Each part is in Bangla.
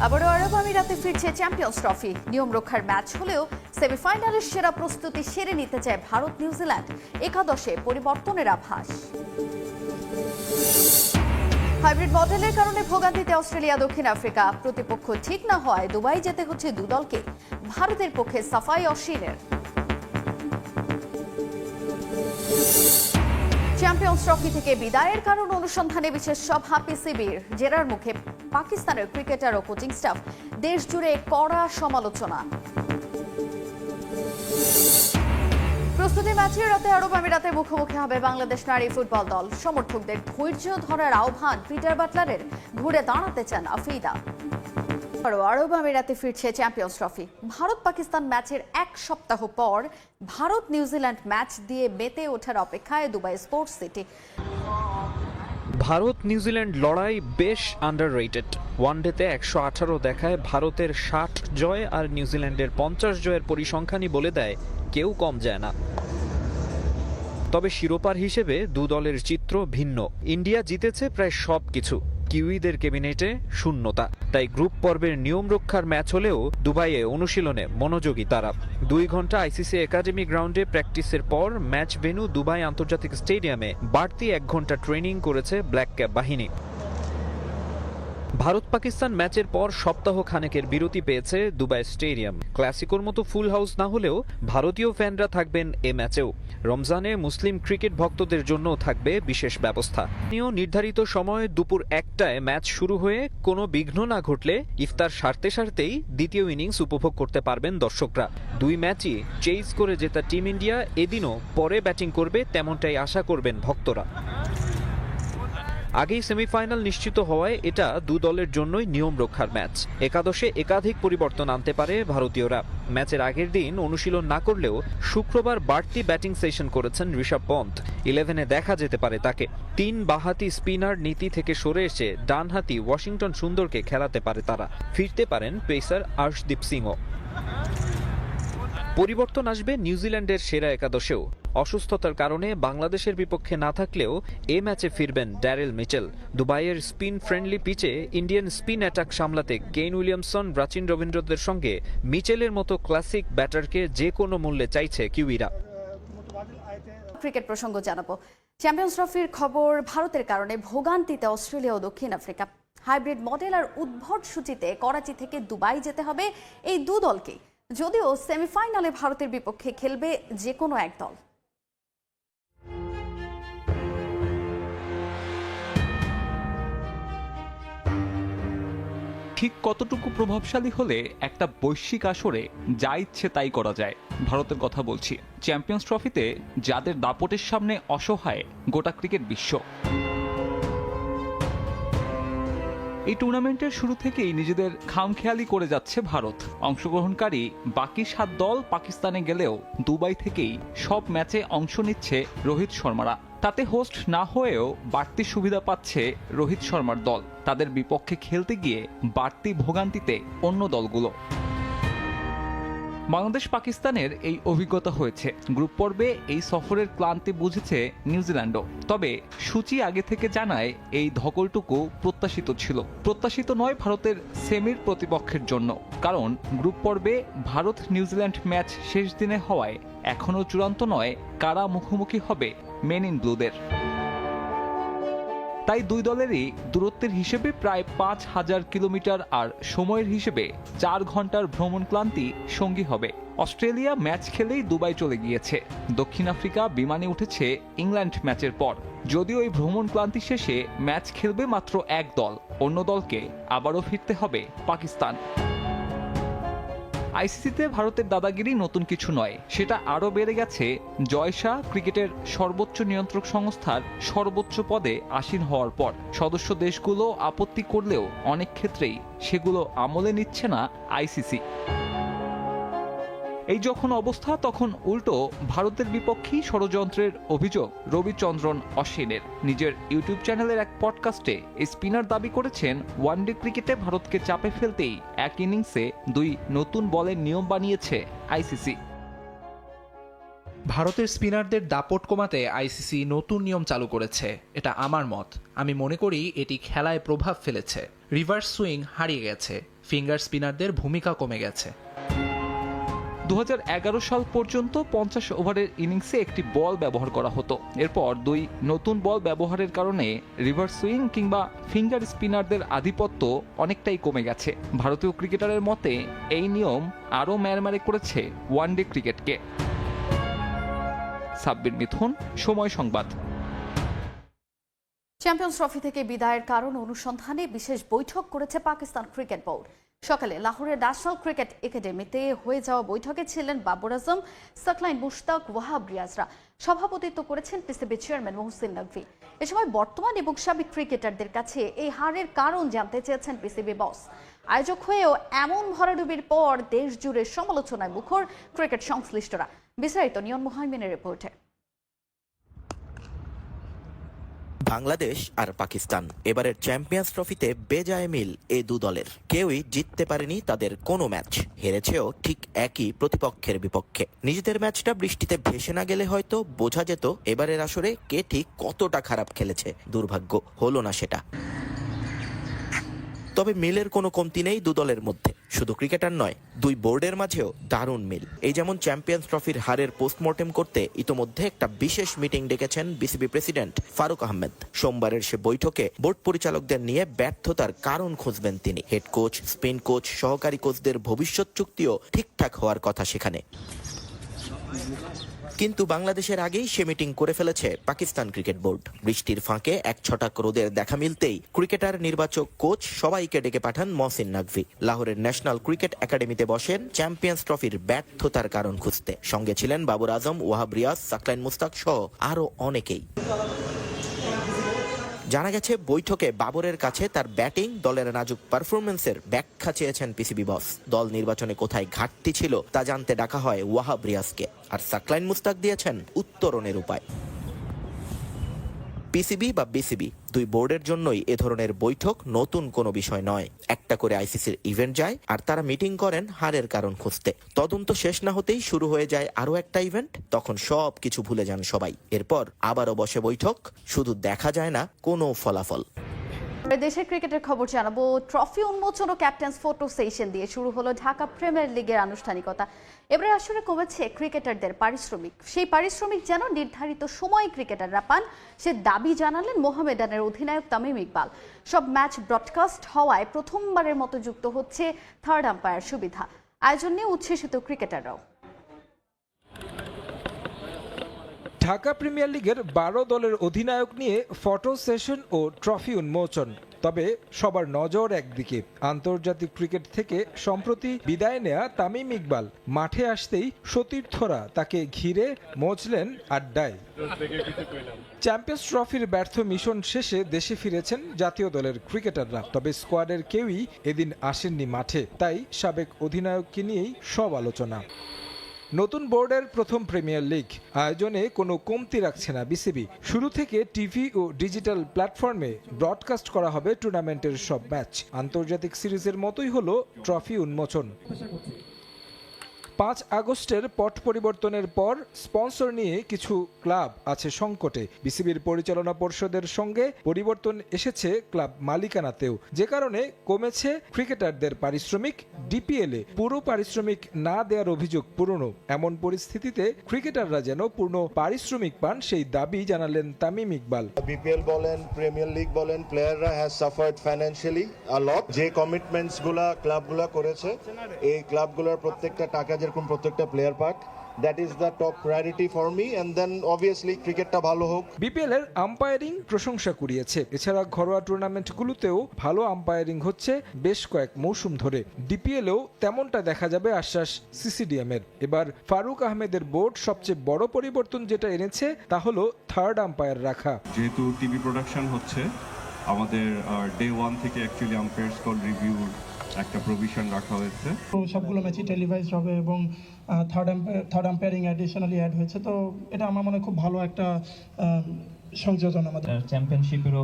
আবারও আরব আমিরাতে ফিরছে চ্যাম্পিয়ন্স ট্রফি। নিয়ম রক্ষার ম্যাচ হলেও সেমিফাইনালের সেরা প্রস্তুতি সেরে নিতে চায় ভারত নিউজিল্যান্ড। একাদশে পরিবর্তনের আভাস। হাইব্রিড মডেলের কারণে ভোগান্তিতে অস্ট্রেলিয়া দক্ষিণ আফ্রিকা। প্রতিপক্ষ ঠিক না হওয়ায় দুবাই যেতে হচ্ছে দলকে। ভারতের পক্ষে সাফাই অশ্বিনের। চ্যাম্পিয়ন্স ট্রফি থেকে বিদায়ের কারণ অনুসন্ধানে বিশেষ সভা পিসিবির। জেরার মুখে পাকিস্তানের ক্রিকেটার ও কোচিং স্টাফ। দেশ জুড়ে কড়া সমালোচনা। প্রস্তুতি ম্যাচে রাতে আরব আমিরাতের মুখোমুখি হবে বাংলাদেশ নারী ফুটবল দল। সমর্থকদের ধৈর্য ধরার আহ্বান পিটার বাটলারের। ঘুরে দাঁড়াতে চান আফিদা। আরব আমিরাতে ফিরছে চ্যাম্পিয়ন্স ট্রফি। ভারত পাকিস্তান ম্যাচের এক সপ্তাহ পর ভারত নিউজিল্যান্ড ম্যাচ দিয়ে মেতে ওঠার অপেক্ষায় Dubai sports city. Bharat New Zealand লড়াই বেশ আন্ডাররেটেড। ওয়ানডেতে 118 দেখায় ভারতের 60 জয় আর নিউজিল্যান্ডের 50 জয়ের পরিসংখ্যানই বলে দেয় কেউ কম যায় না। তবে শিরোপার হিসেবে দু দলের চিত্র ভিন্ন। ইন্ডিয়া জিতেছে প্রায় সব কিছু, কিউইদের ক্যাবিনেটে শূন্যতা। তাই গ্রুপ পর্বের নিয়ম রক্ষার ম্যাচ হলেও দুবাইয়ে অনুশীলনে মনোযোগী তারা। 2 ঘন্টা আইসিসি একাডেমি গ্রাউন্ডে প্র্যাকটিসের পর ম্যাচ ভেন্যু দুবাই আন্তর্জাতিক স্টেডিয়ামে বাড়তি 1 ঘন্টা ট্রেনিং করেছে ব্ল্যাক ক্যাপ বাহিনী। ভারত পাকিস্তান ম্যাচের পর সপ্তাহ খানেকের বিরতি পেয়েছে দুবাই স্টেডিয়াম। ক্লাসিকোর মতো ফুল হাউস না হলেও ভারতীয় ফ্যানরা থাকবেন এ ম্যাচেও। রমজানে মুসলিম ক্রিকেট ভক্তদের জন্য থাকবে বিশেষ ব্যবস্থা। নির্ধারিত সময় দুপুর 1টায় ম্যাচ শুরু হয়ে কোনো বিঘ্ন না ঘটলে ইফতার সারতেই দ্বিতীয় ইনিংস উপভোগ করতে পারবেন দর্শকরা। 2 ম্যাচই চেজ করে জেতা টিম ইন্ডিয়া এদিনও পরে ব্যাটিং করবে, তেমনটাই আশা করবেন ভক্তরা। আগেই সেমিফাইনাল নিশ্চিত হওয়ায় এটা দু দলের জন্যই নিয়ম রক্ষার ম্যাচ। একাদশে একাধিক পরিবর্তন আনতে পারে ভারতীয়রা। ম্যাচের আগের দিন অনুশীলন না করলেও শুক্রবার বাড়তি ব্যাটিং সেশন করেছেন ঋষভ পন্থ। 11-এ দেখা যেতে পারে তাকে। 3 বাঁহাতি স্পিনার নীতি থেকে সরে এসে ডানহাতি ওয়াশিংটন সুন্দরকে খেলাতে পারে তারা। ফিরতে পারেন পেসার আর্শদীপ সিংও। পরিবর্তন আসবে নিউজিল্যান্ডের সেরা একাদশেও। অসুস্থতার কারণে বাংলাদেশের বিপক্ষে না থাকলেও এ ম্যাচে ফিরবেন ড্যারেল মিচেল। দুবাইয়ের স্পিন ফ্রেন্ডলি পিচে ইন্ডিয়ান স্পিন অ্যাটাক সামলাতে কেইন উইলিয়ামসন, প্রাচীন রবীন্দ্রদের সঙ্গে মিচেলের মতো ক্লাসিক ব্যাটারকে যে কোনো মূল্যে চাইছে কিউইরা। ক্রিকেট প্রসঙ্গ জানাবো। চ্যাম্পিয়ন্স ট্রফির খবর। ভারতের কারণে ভোগান্তিতে অস্ট্রেলিয়া ও দক্ষিণ আফ্রিকা। হাইব্রিড মডেল আর উদ্ভট সূচিতে করাচি থেকে দুবাই যেতে হবে এই দু দলকে। যদিও সেমিফাইনালে ভারতের বিপক্ষে খেলবে যে কোনো এক দল। ঠিক কতটুকু প্রভাবশালী হলে একটা বৈশ্বিক আসরে যা ইচ্ছে তাই করা যায়? ভারতের কথা বলছি। চ্যাম্পিয়ন্স ট্রফিতে যাদের দাপটের সামনে অসহায় গোটা ক্রিকেট বিশ্ব। এই টুর্নামেন্টের শুরু থেকেই নিজেদের খামখেয়ালি করে যাচ্ছে ভারত। অংশগ্রহণকারী বাকি 7 দল পাকিস্তানে গেলেও দুবাই থেকেই সব ম্যাচে অংশ নিচ্ছে রোহিত শর্মারা। তাতে হোস্ট না হয়েও বাড়তি সুবিধা পাচ্ছে রোহিত শর্মার দল। তাদের বিপক্ষে খেলতে গিয়ে বাড়তি ভোগান্তিতে অন্য দলগুলো। বাংলাদেশ পাকিস্তানের এই অভিজ্ঞতা হয়েছে। গ্রুপ পর্বে এই সফরের ক্লান্তি বুঝেছে নিউজিল্যান্ডও। তবে সূচি আগে থেকে জানায় এই ধকলটুকু প্রত্যাশিত ছিল। প্রত্যাশিত নয় ভারতের সেমির প্রতিপক্ষের জন্য, কারণ গ্রুপ পর্বে ভারত নিউজিল্যান্ড ম্যাচ শেষ দিনে হওয়ায় এখনও চূড়ান্ত নয় কারা মুখোমুখি হবে মেন ইন ব্লুদের। তাই দুই দলেরই দূরত্বের হিসেবে প্রায় 5000 কিলোমিটার আর সময়ের হিসেবে 4 ঘন্টার ভ্রমণ ক্লান্তি সঙ্গী হবে। অস্ট্রেলিয়া ম্যাচ খেলেই দুবাই চলে গিয়েছে। দক্ষিণ আফ্রিকা বিমানে উঠেছে ইংল্যান্ড ম্যাচের পর। যদিও এই ভ্রমণ ক্লান্তি শেষে ম্যাচ খেলবে মাত্র এক দল, অন্য দলকে আবারও ফিরতে হবে পাকিস্তান। আইসিসিতে ভারতের দাদাগিরি নতুন কিছু নয়, সেটা আরও বেড়ে গেছে জয় শাহ ক্রিকেটের সর্বোচ্চ নিয়ন্ত্রক সংস্থার সর্বোচ্চ পদে আসীন হওয়ার পর। সদস্য দেশগুলো আপত্তি করলেও অনেক ক্ষেত্রেই সেগুলো আমলে নিচ্ছে না আইসিসি। এই যখন অবস্থা, তখন উল্টো ভারতের বিপক্ষেই ষড়যন্ত্রের অভিযোগ রবিচন্দ্রন অশ্বিনের। নিজের ইউটিউব চ্যানেলের এক পডকাস্টে স্পিনার দাবি করেছেন ওয়ানডে ক্রিকেটে ভারতকে চাপে ফেলতেই এক ইনিংসে 2 নতুন বলের নিয়ম বানিয়েছে আইসিসি। ভারতের স্পিনারদের দাপট কমাতে আইসিসি নতুন নিয়ম চালু করেছে, এটা আমার মত। আমি মনে করি এটি খেলায় প্রভাব ফেলেছে। রিভার্স সুইং হারিয়ে গেছে, ফিঙ্গার স্পিনারদের ভূমিকা কমে গেছে। 2011 সাল পর্যন্ত 50 ওভারের ইনিংসে একটি বল ব্যবহার করা হতো। এরপর দুই নতুন বল ব্যবহারের কারণে রিভার্স সুইং কিংবা ফিঙ্গার স্পিনারদের আধিপত্য অনেকটাই কমে গেছে। ভারতীয় ক্রিকেটারের মতে এই নিয়ম আরও ম্যারমারে করেছে ওয়ানডে ক্রিকেটকে। সাব্বির মিথুন, সময় সংবাদ। চ্যাম্পিয়ন্স ট্রফি থেকে বিদায়ের কারণ অনুসন্ধানে বিশেষ বৈঠক করেছে পাকিস্তান ক্রিকেট বোর্ড। সকালে লাহোরের ন্যাশনাল ক্রিকেট একাডেমিতে হয়ে যাওয়া বৈঠকে ছিলেন বাবর আজম, সাকলাইন মুশতাক, ওয়াহাব রিয়াজরা। সভাপতিত্ব করেছেন পিসিবি চেয়ারম্যান মোহসিন নকভি। এ সময় বর্তমান এবং সাবেক ক্রিকেটারদের কাছে এই হারের কারণ জানতে চেয়েছেন পিসিবি বস। আয়োজক হয়েও এমন ভরাডুবির পর দেশ জুড়ে সমালোচনায় মুখর ক্রিকেট সংশ্লিষ্টরা। বিস্তারিত নিয়ন মুহাইমিনের রিপোর্টে। বাংলাদেশ আর পাকিস্তান এবারের চ্যাম্পিয়ন্স ট্রফিতে বেজায় মিল এই দু দলের। কেউই জিততে পারেনি তাদের কোনো ম্যাচ, হেরেছেও ঠিক একই প্রতিপক্ষের বিপক্ষে। নিজেদের ম্যাচটা বৃষ্টিতে ভেসে না গেলে হয়তো বোঝা যেত এবারের আসরে কে ঠিক কতটা খারাপ খেলেছে। দুর্ভাগ্য হলো না সেটা। তবে মিলের কোনো কমতি নেই দু দলের মধ্যে। শুধু ক্রিকেটার নয়, দুই বোর্ডের মাঝেও দারুণ মিল। এই যেমন চ্যাম্পিয়ন্স ট্রফির হারের পোস্টমর্টেম করতে ইতোমধ্যে একটা বিশেষ মিটিং ডেকেছেন বিসিবি প্রেসিডেন্ট ফারুক আহমেদ। সোমবারের সে বৈঠকে বোর্ড পরিচালকদের নিয়ে ব্যর্থতার কারণ খুঁজবেন তিনি। হেড কোচ, স্পিন কোচ, সহকারী কোচদের ভবিষ্যৎ চুক্তিও ঠিকঠাক হওয়ার কথা সেখানে। কিন্তু বাংলাদেশের আগেই সে মিটিং করে ফেলেছে পাকিস্তান ক্রিকেট বোর্ড। বৃষ্টির ফাঁকে এক ছটাক রোদের দেখা মিলতেই ক্রিকেটার, নির্বাচক, কোচ সবাইকে ডেকে পাঠান মোহসিন নকভি। লাহোরের ন্যাশনাল ক্রিকেট একাডেমিতে বসেন চ্যাম্পিয়ন্স ট্রফির ব্যর্থতার কারণ খুঁজতে। সঙ্গে ছিলেন বাবর আজম, ওয়াহাব রিয়াজ, সাকলাইন মুশতাক সহ আরো অনেকেই। জানা গেছে বৈঠকে বাবরের কাছে তার ব্যাটিং, দলের নাজুক পারফরমেন্সের ব্যাখ্যা চেয়েছেন পিসিবি বস। দল নির্বাচনে কোথায় ঘাটতি ছিল তা জানতে ডাকা হয় ওয়াহাব রিয়াজকে, আর সাকলাইন মুশতাক দিয়েছেন উত্তরণের উপায়। পিসিবি বা বিসিবি দুই বোর্ডের জন্যই এ ধরনের বৈঠক নতুন কোনো বিষয় নয়। একটা করে আইসিসির ইভেন্ট যায় আর তারা মিটিং করেন হারের কারণ খুঁজতে। তদন্ত শেষ না হতেই শুরু হয়ে যায় আরো একটা ইভেন্ট। তখন সব কিছু ভুলে যান সবাই। এরপর আবারও বসে বৈঠক, শুধু দেখা যায় না কোনো ফলাফল। দেশের ক্রিকেটের খবর জানাবো। ট্রফি উন্মোচন ও ক্যাপ্টেন্স ফটো সেশন দিয়ে শুরু হলো ঢাকা প্রিমিয়ার লিগের আনুষ্ঠানিকতা। এবারে আসলে কমেছে ক্রিকেটারদের পারিশ্রমিক। সেই পারিশ্রমিক যেন নির্ধারিত সময়ে ক্রিকেটাররা পান, সে দাবি জানালেন মোহামেডানের অধিনায়ক তামিম ইকবাল। সব ম্যাচ ব্রডকাস্ট হওয়ায় প্রথমবারের মতো যুক্ত হচ্ছে থার্ড আম্পায়ার সুবিধা। আয়োজন নিয়ে উচ্ছ্বসিত ক্রিকেটাররাও। ঢাকা প্রিমিয়ার লিগের 12 দলের অধিনায়ক নিয়ে ফটো সেশন ও ট্রফি উন্মোচন। তবে সবার নজর একদিকে। আন্তর্জাতিক ক্রিকেট থেকে সম্প্রতি বিদায় নেয়া তামিম ইকবাল মাঠে আসতেই সতীর্থরা তাকে ঘিরে মজলেন আড্ডায়। চ্যাম্পিয়ন্স ট্রফির ব্যর্থ মিশন শেষে দেশে ফিরেছেন জাতীয় দলের ক্রিকেটাররা। তবে স্কোয়াডের কেউই এদিন আসেননি মাঠে, তাই সাবেক অধিনায়ককে নিয়েই সব আলোচনা। নতুন বোর্ডের প্রথম প্রিমিয়ার লিগ আয়োজনে কোনো কমতি রাখছে না বিসিবি। শুরু থেকে টিভি ও ডিজিটাল প্ল্যাটফর্মে ব্রডকাস্ট করা হবে টুর্নামেন্টের সব ম্যাচ। আন্তর্জাতিক সিরিজের মতোই হলো ট্রফি উন্মোচন। 5 আগস্টের পট পরিবর্তনের পর স্পন্সর নিয়ে কিছু ক্লাব আছে সংকটে। বিসিবির পরিচালনা পর্ষদের সঙ্গে পরিবর্তন এসেছে ক্লাব মালিকানাতেও, যে কারণে কমেছে ক্রিকেটারদের পারিশ্রমিক। ডিপিএলে পুরো পারিশ্রমিক না দেওয়ার অভিযোগ পুরনো। এমন পরিস্থিতিতে ক্রিকেটাররা যেন পূর্ণ পারিশ্রমিক পান, সেই দাবি জানালেন তামিম ইকবাল। বিপিএল বলেন, প্রিমিয়ার লিগ বলেন, প্লেয়াররা হ্যাজ সাফার্ড ফাইন্যান্সিয়ালি আ লট। যে কমিটমেন্টস গুলা ক্লাবগুলা করেছে, এই ক্লাবগুলোর প্রত্যেকটা টাকা যেরকম প্রত্যেকটা প্লেয়ার পাক, that is the top priority for me. And then obviously ক্রিকেটটা ভালো হোক। বিপিএল এর আম্পায়ারিং প্রশংসা কুড়িয়েছে। এছাড়া ঘরোয়া টুর্নামেন্টগুলোতেও ভালো আম্পায়ারিং হচ্ছে বেশ কয়েক মৌসুম ধরে। ডিপিএলেও তেমনটা দেখা যাবে আশ্বাস সিসিডিএম এর। এবার ফারুক আহমেদের বোর্ড সবচেয়ে বড় পরিবর্তন যেটা এনেছে তা হলো থার্ড আম্পায়ার রাখা। যেহেতু টিভি প্রোডাকশন হচ্ছে, আমাদের ডে 1 থেকে অ্যাকচুয়ালি আম্পায়ার্স কল রিভিউ একটা প্রভিশন রাখা হয়েছে। সবগুলো ম্যাচই টেলিভাইজড হবে এবং থার্ড আম্পায়ারিং অ্যাডিশনালি অ্যাড হয়েছে। তো এটা আমার মনে হয় খুব ভালো একটা সংযোজন। আমাদের চ্যাম্পিয়নশিপেরও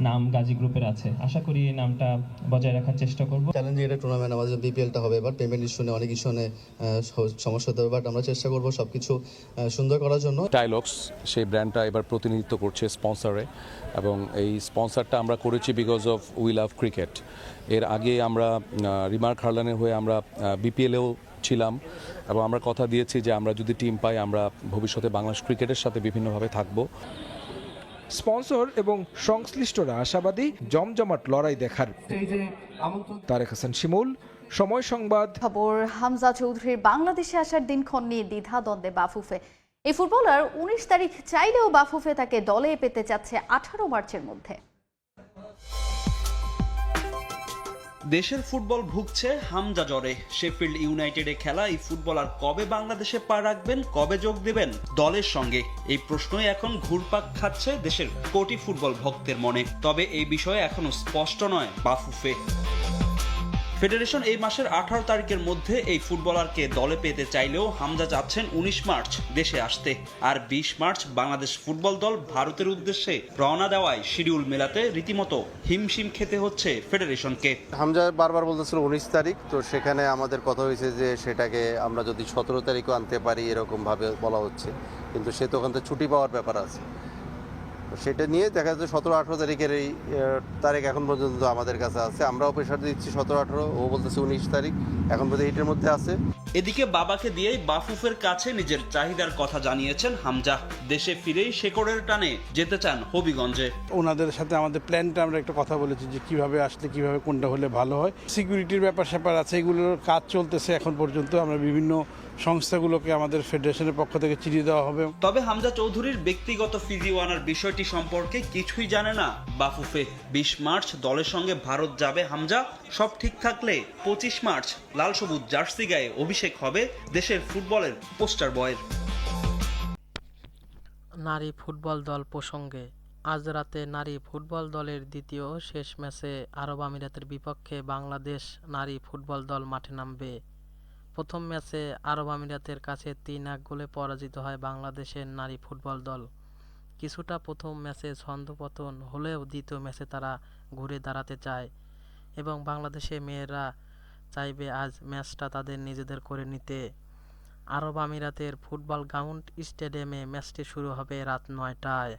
নাম গাজী গ্রুপের আছে, আশা করি এই নামটা বজায় রাখার চেষ্টা করব। চ্যালেঞ্জিং একটা টুর্নামেন্ট, আমাদের বিপিএলটা হবে এবার। পেমেন্ট ইস্যু নিয়ে অনেক ইস্যু নিয়ে সমস্যা হতে হবে, বাট আমরা চেষ্টা করব সবকিছু সুন্দর করার জন্য। ডায়লগস সেই ব্র্যান্ডটা এবার প্রতিনিধিত্ব করছে স্পন্সরে, এবং এই স্পন্সরটা আমরা করেছি because of we love cricket. এর আগে আমরা রিমার্ক হারলানের হয়ে আমরা বিপিএলেও ছিলাম এবং আমরা কথা দিয়েছি যে আমরা যদি টিম পাই আমরা ভবিষ্যতে বাংলাদেশ ক্রিকেটের সাথে বিভিন্নভাবে থাকব। স্পন্সর এবং সংশ্লিষ্টরা আশাবাদী জমজমাট লড়াই দেখার। তারেক হাসান শিমুল, সময় সংবাদ। খবর, হামজা চৌধুরীর বাংলাদেশে আসার দিনক্ষণ নিয়ে দ্বিধাদ্বন্দ্বে বাফুফে। এই ফুটবলার 19 তারিখ চাইলেও বাফুফে তাকে দলে পেতে চাচ্ছে 18 মার্চের মধ্যে। দেশের ফুটবল ভুগছে হামজা জ্বরে। শেফিল্ড ইউনাইটেডে খেলা এই ফুটবলার কবে বাংলাদেশে পা রাখবেন, কবে যোগ দেবেন দলের সঙ্গে, এই প্রশ্নই এখন ঘুরপাক খাচ্ছে দেশের কোটি ফুটবল ভক্তের মনে। তবে এই বিষয়ে এখনো স্পষ্ট নয় বাফুফে। ফেডারেশন এই মাসের 18 তারিখের মধ্যে এই ফুটবলারকে দলে পেতে চাইলেও হামজা চাচ্ছেন 19 মার্চ দেশে আসতে। আর 20 মার্চ বাংলাদেশ ফুটবল দল ভারতের উদ্দেশ্যে রওনা দেওয়ায় শিডিউল মেলাতে রীতিমতো হিমশিম খেতে হচ্ছে ফেডারেশনকে। হামজা বারবার বলতেছিল 19 তারিখ, তো সেখানে আমাদের কথা হয়েছে যে সেটাকে আমরা যদি 17 তারিখও আনতে পারি এরকম ভাবে বলা হচ্ছে, কিন্তু সে তো ওখান থেকে ছুটি পাওয়ার ব্যাপার আছে। সেটা নিয়ে দেখা যাচ্ছে 17-18 তারিখের এই তারিখ এখন পর্যন্ত আমাদের কাছে আছে। আমরাও প্রেশার দিচ্ছি 17-18, ও বলতেছে 19 তারিখ, এখন পর্যন্ত এইটার মধ্যে আছে। এদিকে বাবাকে দিয়েই বাফুফের কাছে নিজের চাহিদার কথা জানিয়েছেন হামজা। দেশে ফিরেই শেকড়ের টানে যেতে চান হবিগঞ্জে। ওনাদের সাথে আমাদের প্ল্যানটা আমরা একটা কথা বলেছি যে কিভাবে আসলে কিভাবে কোনটা হলে ভালো হয়। সিকিউরিটির ব্যাপার স্যাপার আছে, এগুলোর কাজ চলতেছে এখন পর্যন্ত। আমরা বিভিন্ন সংস্থাগুলোকে আমাদের ফেডারেশনের পক্ষ থেকে চিঠি দেওয়া হবে। তবে হামজা চৌধুরীর ব্যক্তিগত ফিজিও আনার বিষয়টি সম্পর্কে কিছুই জানে না বাফুফে। 20 মার্চ দলের সঙ্গে ভারত যাবে হামজা। সব ঠিক থাকলে 25 মার্চ লাল সবুজ জার্সি গায়ে অভিষেক হবে দেশের ফুটবলের পোস্টার বয়ের। নারী ফুটবল দল প্রসঙ্গে, আজ রাতে নারী ফুটবল দলের দ্বিতীয় শেষ ম্যাচে আরব আমিরাতের বিপক্ষে বাংলাদেশ নারী ফুটবল দল মাঠে নামবে। প্রথম ম্যাচে আরব আমিরাতের কাছে 3-1 গোলে পরাজিত হয় বাংলাদেশের নারী ফুটবল দল। কিছুটা প্রথম ম্যাচে ছন্দপতন হলেও দ্বিতীয় ম্যাচে তারা ঘুরে দাঁড়াতে চায় এবং বাংলাদেশের মেয়েরা চাইবে আজ ম্যাচটা তাদের নিজেদের করে নিতে। আরব আমিরাতের ফুটবল গ্রাউন্ড স্টেডিয়ামে ম্যাচটি শুরু হবে রাত 9টায়।